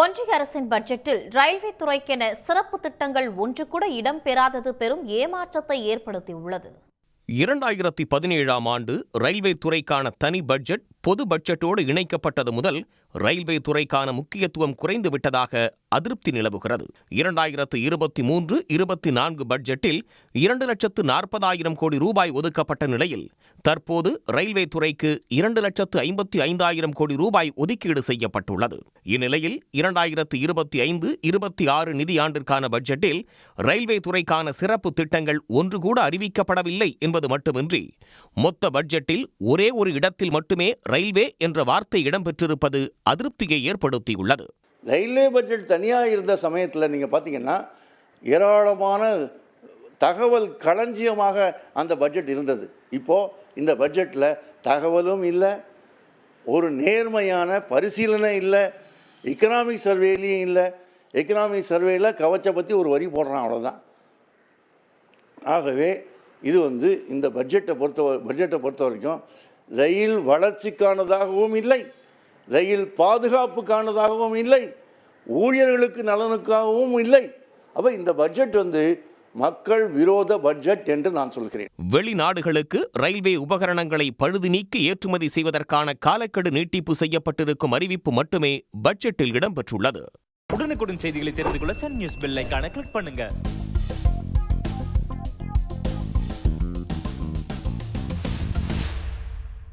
ஒன்றிய அரசின் பட்ஜெட்டில் ரயில்வே துறைக்கென சிறப்பு திட்டங்கள் ஒன்று கூட இடம்பெறாதது பெரும் ஏமாற்றத்தை ஏற்படுத்தியுள்ளது. 2017ஆம் ஆண்டு ரயில்வே துறைக்கான தனி பட்ஜெட் பொது பட்ஜெட்டோடு இணைக்கப்பட்டது முதல் ரயில்வே துறைக்கான முக்கியத்துவம் குறைந்து விட்டதாக அதிருப்தி நிலவுகிறது. 2023-24 பட்ஜெட்டில் 2,40,000 கோடி ரூபாய் ஒதுக்கப்பட்ட நிலையில் தற்போது ரயில்வே துறைக்கு 2,55,000 கோடி ரூபாய் ஒதுக்கீடு செய்யப்பட்டுள்ளது. இந்நிலையில் 2025-26 நிதியாண்டிற்கான பட்ஜெட்டில் ரயில்வே துறைக்கான சிறப்பு திட்டங்கள் ஒன்று கூட அறிவிக்கப்படவில்லை என்பது மட்டுமின்றி மொத்த பட்ஜெட்டில் ஒரே ஒரு இடத்தில் மட்டுமே ரயில்வே என்ற வார்த்தை இடம்பெற்றிருப்பது அதிருப்தியை ஏற்படுத்தியுள்ளது. ரயில்வே பட்ஜெட் தனியாக இருந்த சமயத்தில் நீங்கள் பார்த்தீங்கன்னா ஏராளமான தகவல் களஞ்சியமாக அந்த பட்ஜெட் இருந்தது. இப்போது இந்த பட்ஜெட்டில் தகவலும் இல்லை, ஒரு நேர்மையான பரிசீலனை இல்லை, எக்கனாமிக் சர்வேலையும் இல்லை. எக்கனாமிக் சர்வேயில் கவச்சை பற்றி ஒரு வரி போடுறான், அவ்வளோதான். ஆகவே இது இந்த பட்ஜெட்டை பொறுத்த வரைக்கும் ரயில் வளர்ச்சிக்கானதாகவும் இல்லை, ரயில் பாதுகாப்புக்கானதாகவும் இல்லை, ஊழியர்களுக்கு நலனுக்காகவும் இல்லை. அப்போ இந்த பட்ஜெட் மக்கள் விரோத பட்ஜெட் என்று நான் சொல்கிறேன். வெளிநாடுகளுக்கு ரயில்வே உபகரணங்களை பழுது நீக்கி ஏற்றுமதி செய்வதற்கான காலக்கெடு நீட்டிப்பு செய்யப்பட்டிருக்கும் அறிவிப்பு மட்டுமே பட்ஜெட்டில் இடம்பெற்றுள்ளது. உடனுக்குடன் செய்திகளை தெரிந்து கொள்ள சன் நியூஸ் பெல் ஐகானை கிளிக் பண்ணுங்க.